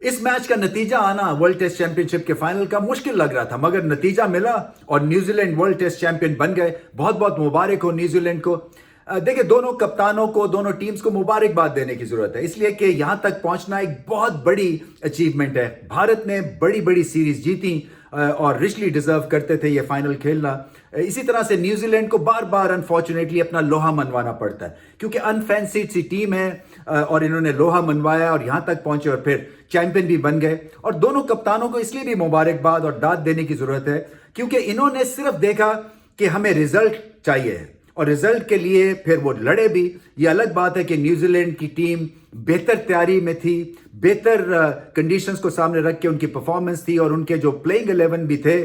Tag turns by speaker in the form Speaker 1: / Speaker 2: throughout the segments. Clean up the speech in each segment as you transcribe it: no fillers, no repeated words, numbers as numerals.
Speaker 1: इस मैच का नतीजा आना वर्ल्ड टेस्ट चैंपियनशिप के फाइनल का मुश्किल लग रहा था, मगर नतीजा मिला और न्यूजीलैंड वर्ल्ड टेस्ट चैंपियन बन गए। बहुत बहुत मुबारक हो न्यूजीलैंड को। देखिए, दोनों कप्तानों को, दोनों टीम्स को मुबारकबाद देने की जरूरत है, इसलिए कि यहां तक पहुंचना एक बहुत बड़ी अचीवमेंट है। भारत ने बड़ी बड़ी सीरीज जीती और रिचली डिजर्व करते थे ये फाइनल खेलना। इसी तरह से न्यूजीलैंड को बार बार अनफॉर्चुनेटली अपना लोहा मनवाना पड़ता है, क्योंकि अनफैंसीड सी टीम है और इन्होंने लोहा मनवाया और यहां तक पहुंचे और फिर चैंपियन भी बन गए। और दोनों कप्तानों को इसलिए भी मुबारकबाद और दाद देने की जरूरत है क्योंकि इन्होंने सिर्फ देखा कि हमें रिजल्ट चाहिए है और रिजल्ट के लिए फिर वो लड़े भी। ये अलग बात है कि न्यूजीलैंड की टीम बेहतर तैयारी में थी, बेहतर कंडीशंस को सामने रख के उनकी परफॉर्मेंस थी और उनके जो प्लेइंग 11 भी थे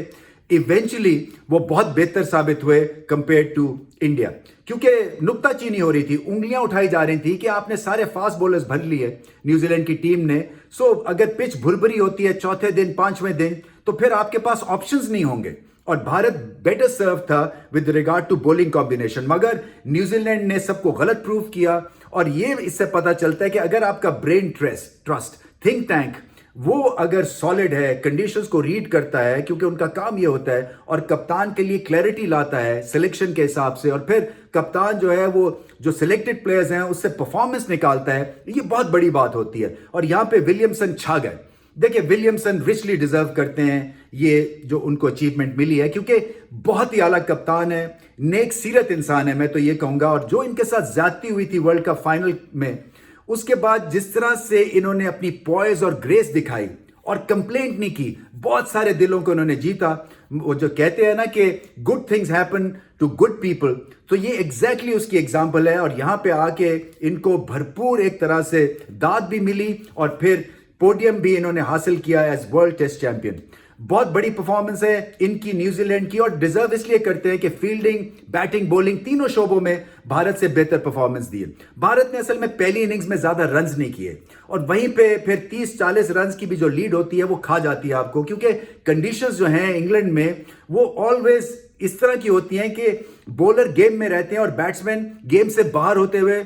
Speaker 1: इवेंचुअली वो बहुत बेहतर साबित हुए कंपेयर टू इंडिया, क्योंकि नुक्ताचीनी हो रही थी, उंगलियां उठाई जा रही थी कि आपने सारे फास्ट बॉलर्स भर लिए न्यूजीलैंड की टीम ने। सो अगर पिच भुरभुरी होती है चौथे दिन, पांचवें दिन, तो फिर आपके पास ऑप्शंस नहीं होंगे और भारत बेटर सर्व था with regard to bowling combination. मगर न्यूजीलैंड ने सबको गलत प्रूव किया और ये इससे पता चलता है कि अगर आपका ब्रेन ट्रस्ट थिंक टैंक वो अगर सॉलिड है, कंडीशंस को रीड करता है, क्योंकि उनका काम ये होता है, और कप्तान के लिए क्लैरिटी लाता है सिलेक्शन के हिसाब से, और फिर कप्तान जो है वो जो सिलेक्टेड प्लेयर्स हैं उससे परफॉर्मेंस निकालता है, ये बहुत बड़ी बात होती है। और यहां पे विलियमसन छा गए। देखिए, विलियमसन रिचली डिजर्व करते हैं ये जो उनको अचीवमेंट मिली है, क्योंकि बहुत ही आला कप्तान है, नेक सीरत इंसान है, मैं तो ये कहूंगा। और जो इनके साथ ज्यादती हुई थी वर्ल्ड कप फाइनल में, उसके बाद जिस तरह से इन्होंने अपनी पॉइज और ग्रेस दिखाई और कंप्लेंट नहीं की, बहुत सारे दिलों को इन्होंने जीता। वो जो कहते हैं ना कि good things happen to good people, तो ये एग्जैक्टली उसकी एग्जांपल है। और यहां पे आके इनको भरपूर एक तरह से दाद भी मिली और फिर पोडियम भी इन्होंने हासिल किया एज वर्ल्ड टेस्ट चैंपियन। बहुत बड़ी परफॉर्मेंस है इनकी न्यूजीलैंड की, और डिजर्व इसलिए करते हैं कि फील्डिंग, बैटिंग, बॉलिंग तीनों शोबों में भारत से बेहतर परफॉर्मेंस दी है। भारत ने असल में पहली इनिंग्स में ज्यादा रन्स नहीं किए और वहीं पे फिर 30-40 रन्स की भी जो लीड होती है वो खा जाती है आपको, क्योंकि कंडीशंस जो हैं इंग्लैंड में वो ऑलवेज इस तरह की होती हैं कि बॉलर गेम में रहते हैं और बैट्समैन गेम से बाहर होते हुए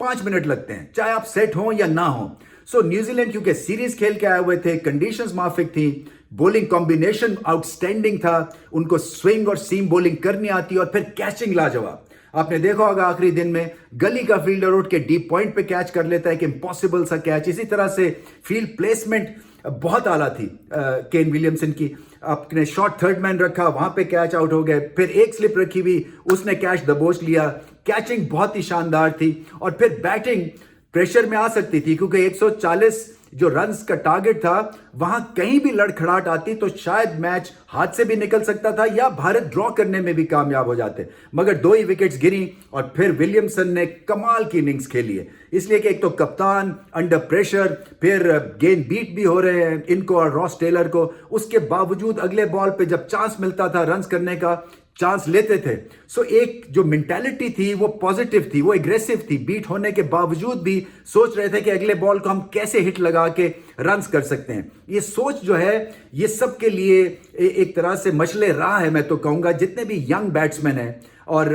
Speaker 1: 5 मिनट लगते हैं, चाहे आप सेट हो या ना हो। सो न्यूजीलैंड क्योंकि सीरीज खेल के आए हुए थे, कंडीशंस माफिक थी, बॉलिंग कॉम्बिनेशन आउटस्टैंडिंग था, उनको स्विंग और सीम बॉलिंग करनी आती और फिर कैचिंग लाजवाब। आपने देखा होगा आखिरी दिन में गली का फील्डर उठ के डीप पॉइंट पे कैच कर लेता है कि इम्पॉसिबल सा कैच। इसी तरह से फील्ड प्लेसमेंट बहुत आला थी केन विलियमसन की। आपने शॉर्ट थर्ड मैन रखा, वहां पे कैच आउट हो गए, फिर एक स्लिप रखी हुई, उसने कैच दबोच लिया। कैचिंग बहुत ही शानदार थी और फिर बैटिंग प्रेशर में आ सकती थी, क्योंकि 140 जो रन्स का टारगेट था वहां कहीं भी लड़खड़ाहट आती तो शायद मैच हाथ से भी निकल सकता था या भारत ड्रॉ करने में भी कामयाब हो जाते। मगर 2 ही विकेट्स गिरी और फिर विलियमसन ने कमाल की इनिंग्स खेली है, इसलिए कि एक तो कप्तान अंडर प्रेशर, फिर गेंद बीट भी हो रहे हैं इनको और रॉस टेलर को, उसके बावजूद अगले बॉल पे जब चांस मिलता था रन्स करने का, चांस लेते थे। सो एक जो मेंटालिटी थी वो पॉजिटिव थी, वो एग्रेसिव थी। बीट होने के बावजूद भी सोच रहे थे कि अगले बॉल को हम कैसे हिट लगा के रन्स कर सकते हैं। ये सोच जो है ये सबके लिए एक तरह से मशले राह है, मैं तो कहूंगा, जितने भी यंग बैट्समैन हैं और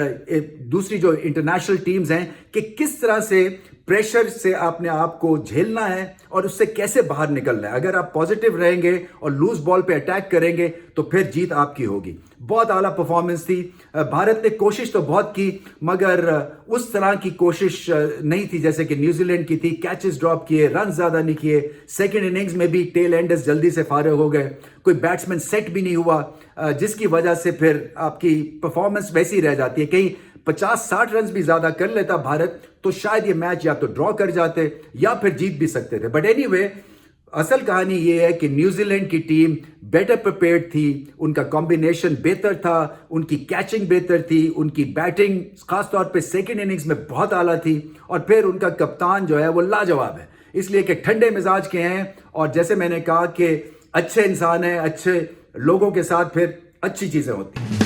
Speaker 1: दूसरी जो इंटरनेशनल टीम्स हैं, कि किस तरह से प्रेशर से आपने आप को झेलना है और उससे कैसे बाहर निकलना है। अगर आप पॉजिटिव रहेंगे और लूज बॉल पे अटैक करेंगे तो फिर जीत आपकी होगी। बहुत आला परफॉर्मेंस थी। भारत ने कोशिश तो बहुत की, मगर उस तरह की कोशिश नहीं थी जैसे कि न्यूजीलैंड की थी। कैचेस ड्रॉप किए, रन ज्यादा नहीं किए। सेकंड इनिंग्स में भी टेल एंडर्स जल्दी से फारिग हो गए, कोई बैट्समैन सेट भी नहीं हुआ, जिसकी वजह से फिर आपकी परफॉर्मेंस वैसी रह जाती है। कहीं 50-60 रन भी ज्यादा कर लेता भारत तो शायद ये मैच या तो ड्रॉ कर जाते या फिर जीत भी सकते थे। बट एनीवे, असल कहानी ये है कि न्यूजीलैंड की टीम बेटर प्रिपेयर्ड थी, उनका कॉम्बिनेशन बेहतर था, उनकी कैचिंग बेहतर थी, उनकी बैटिंग खासतौर पे सेकेंड इनिंग्स में बहुत आला थी, और फिर उनका कप्तान जो है वो लाजवाब है, इसलिए कि ठंडे मिजाज के हैं और जैसे मैंने कहा कि अच्छे इंसान हैं, अच्छे लोगों के साथ फिर अच्छी चीजें होती हैं।